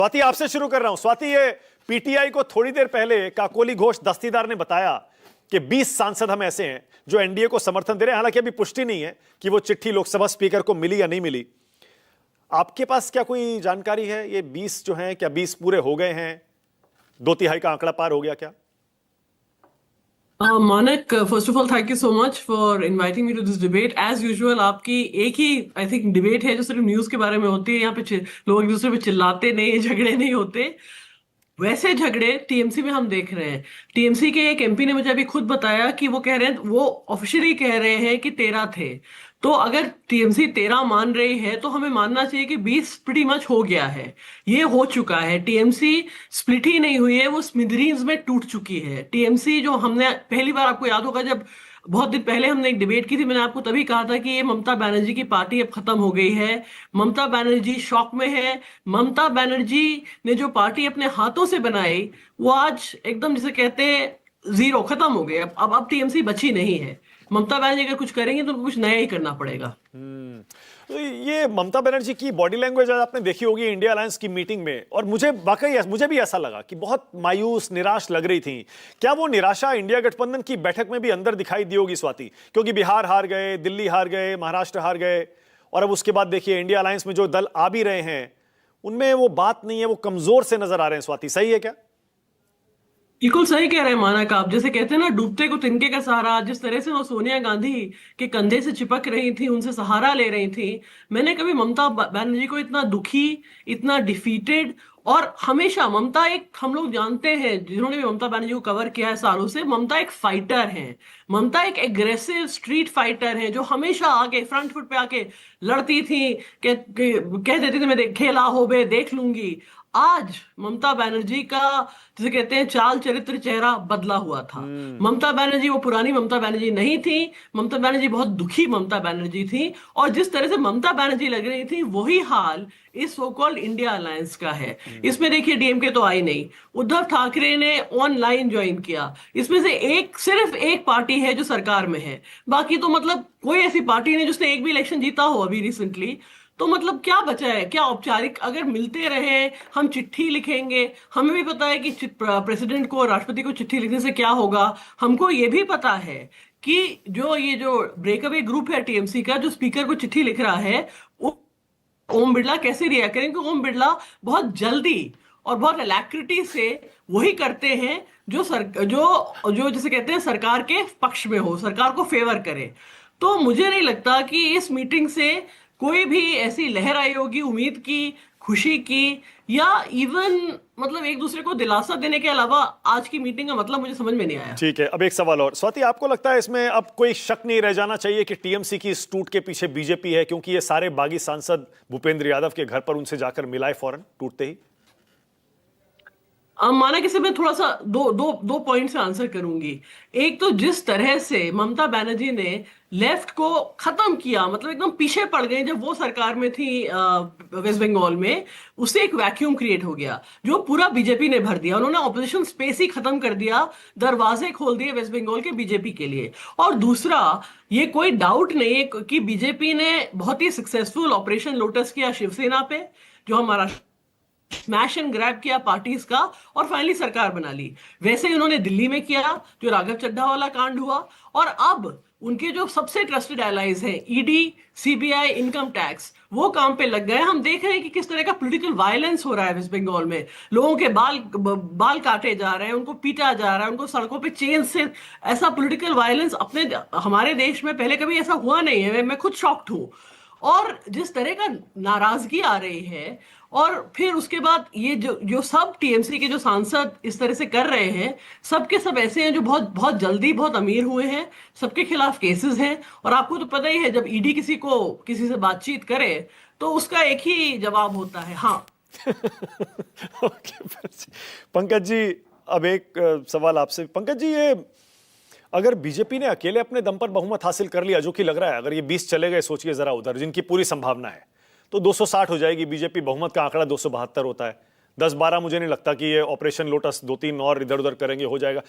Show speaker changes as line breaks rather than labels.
स्वाति, आपसे शुरू कर रहा हूं। स्वाति, ये पीटीआई को थोड़ी देर पहले काकोली घोष दस्तीदार ने बताया कि 20 सांसद हम ऐसे हैं जो एनडीए को समर्थन दे रहे हैं। हालांकि अभी पुष्टि नहीं है कि वो चिट्ठी लोकसभा स्पीकर को मिली या नहीं मिली। आपके पास क्या कोई जानकारी है? ये 20 जो हैं, क्या 20 पूरे हो गए हैं? 2/3 का आंकड़ा पार हो गया क्या?
Manak, first of all thank you so much for inviting me to this debate. As usual आपकी एक ही आई थिंक डिबेट है जो सिर्फ न्यूज के बारे में होती है। यहाँ पे लोग एक दूसरे पे चिल्लाते नहीं, झगड़े नहीं होते। वैसे झगड़े टीएमसी में हम देख रहे हैं। टीएमसी के एक एमपी ने मुझे अभी खुद बताया कि वो कह रहे हैं, वो ऑफिशियली कह रहे हैं कि 13 थे। तो अगर टीएमसी 13 मान रही है तो हमें मानना चाहिए कि 20 प्रीटी मच हो गया है। ये हो चुका है। टीएमसी स्प्लिट ही नहीं हुई है, वो स्मिथरीन्स में टूट चुकी है। टीएमसी जो हमने पहली बार, आपको याद होगा जब बहुत दिन पहले हमने एक डिबेट की थी, मैंने आपको तभी कहा था कि ये ममता बनर्जी की पार्टी अब खत्म हो गई है। ममता बनर्जी शॉक में है। ममता बनर्जी ने जो पार्टी अपने हाथों से बनाई वो आज एकदम जिसे कहते हैं जीरो, खत्म हो गई। अब टीएमसी बची नहीं है। ममता बनर्जी अगर कुछ करेंगे तो उनको कुछ नया ही करना पड़ेगा।
तो ये ममता बनर्जी की बॉडी लैंग्वेज आपने देखी होगी इंडिया अलायंस की मीटिंग में, और मुझे भी ऐसा लगा कि बहुत मायूस, निराश लग रही थी। क्या वो निराशा इंडिया गठबंधन की बैठक में भी अंदर दिखाई दी होगी स्वाति? क्योंकि बिहार हार गए, दिल्ली हार गए, महाराष्ट्र हार गए, और अब उसके बाद देखिए इंडिया अलायंस में जो दल आ भी रहे हैं उनमें वो बात नहीं है, वो कमजोर से नजर आ रहे हैं। स्वाति, सही है क्या?
बिल्कुल सही कह रहे हैं मानक आप। जैसे कहते हैं ना, डूबते को तिनके का सहारा। जिस तरह से वो सोनिया गांधी के कंधे से चिपक रही थी, उनसे सहारा ले रही थी, मैंने कभी ममता बनर्जी को इतना दुखी, इतना डिफीटेड, और हमेशा ममता एक, हम लोग जानते हैं जिन्होंने भी ममता बनर्जी को कवर किया है सालों से, ममता एक फाइटर है। ममता एक एग्रेसिव स्ट्रीट फाइटर है जो हमेशा आगे फ्रंट फुट पे आके लड़ती थी, कह देती थी मैं खेला हो बे देख लूंगी। आज ममता बनर्जी का जिसे कहते हैं चाल चरित्र, चेहरा बदला हुआ था। ममता बनर्जी वो पुरानी ममता बनर्जी नहीं थी। ममता बनर्जी बहुत दुखी ममता बनर्जी थी, और जिस तरह से ममता बनर्जी लग रही थी वही हाल इस सो कॉल्ड इंडिया अलायंस का है। इसमें देखिए डीएमके तो आई नहीं, उद्धव ठाकरे ने ऑनलाइन ज्वाइन किया। इसमें से सिर्फ एक पार्टी है जो सरकार में है, बाकी तो मतलब कोई ऐसी पार्टी नहीं जिसने एक भी इलेक्शन जीता हो अभी रिसेंटली। तो मतलब क्या बचा है? क्या औपचारिक अगर मिलते रहे, हम चिट्ठी लिखेंगे। हमें भी पता है कि प्रेसिडेंट को, राष्ट्रपति को चिट्ठी लिखने से क्या होगा। हमको ये भी पता है कि ये जो ब्रेकअवे ग्रुप है टीएमसी का, जो स्पीकर को चिट्ठी लिख रहा है, ओम बिरला कैसे रिएक्ट करेंगे। ओम बिरला बहुत जल्दी और बहुत अलैक्रिटी से वही करते हैं जो जो जिसे कहते हैं सरकार के पक्ष में हो, सरकार को फेवर करे। तो मुझे नहीं लगता कि इस मीटिंग से कोई भी ऐसी लहर आई होगी उम्मीद की, खुशी की, या इवन मतलब एक दूसरे को दिलासा देने के अलावा आज की मीटिंग का मतलब मुझे समझ में नहीं आया।
ठीक है, अब एक सवाल और। स्वाति, आपको लगता है इसमें अब कोई शक नहीं रह जाना चाहिए कि टीएमसी की इस टूट के पीछे बीजेपी है? क्योंकि ये सारे बागी सांसद भूपेंद्र यादव के घर पर उनसे जाकर मिलाए फौरन टूटते ही।
माना कि मैं थोड़ा सा दो पॉइंट से आंसर करूंगी। एक तो जिस तरह से ममता बनर्जी ने लेफ्ट को खत्म किया, मतलब एकदम पीछे पड़ गए जब वो सरकार में थी वेस्ट बंगाल में, उससे एक वैक्यूम क्रिएट हो गया जो पूरा बीजेपी ने भर दिया। उन्होंने ऑपोजिशन स्पेस ही खत्म कर दिया, दरवाजे खोल दिए वेस्ट बंगाल के बीजेपी के लिए। और दूसरा, ये कोई डाउट नहीं है कि बीजेपी ने बहुत ही सक्सेसफुल ऑपरेशन लोटस किया शिवसेना पे, जो हमारा स्मैश एंड ग्रैब किया पार्टीज का, और फाइनली सरकार बना ली। वैसे ही उन्होंने दिल्ली में किया, जो राघव चड्ढा वाला कांड हुआ। और अब उनके जो सबसे ट्रस्टेड एलाइज हैं, ईडी, सीबीआई, इनकम टैक्स, वो काम पे लग गए। हम देख रहे हैं कि किस तरह का पॉलिटिकल वायलेंस हो रहा है वेस्ट बंगाल में। लोगों के बाल काटे जा रहे हैं, उनको पीटा जा रहा है, उनको सड़कों पे चेन से। ऐसा पॉलिटिकल वायलेंस हमारे देश में पहले कभी ऐसा हुआ नहीं है। मैं खुद शॉक्ड हूं। और जिस तरह का नाराजगी आ रही है, और फिर उसके बाद ये जो सब टीएमसी के जो सांसद इस तरह से कर रहे हैं, सबके सब ऐसे हैं जो बहुत बहुत जल्दी बहुत अमीर हुए हैं, सबके खिलाफ केसेस हैं। और आपको तो पता ही है, जब ईडी किसी से बातचीत करे तो उसका एक ही जवाब होता है, हाँ।
पंकज जी, अब एक सवाल आपसे। पंकज जी, ये अगर बीजेपी ने अकेले अपने दम पर बहुमत हासिल कर लिया, जो कि लग रहा है, अगर ये 20 चले गए, सोचिए जरा उधर, जिनकी पूरी संभावना है, तो 260 हो जाएगी बीजेपी। बहुमत का आंकड़ा 272 होता है। 10-12 मुझे नहीं लगता कि ये ऑपरेशन लोटस 2-3 और इधर उधर करेंगे, हो जाएगा।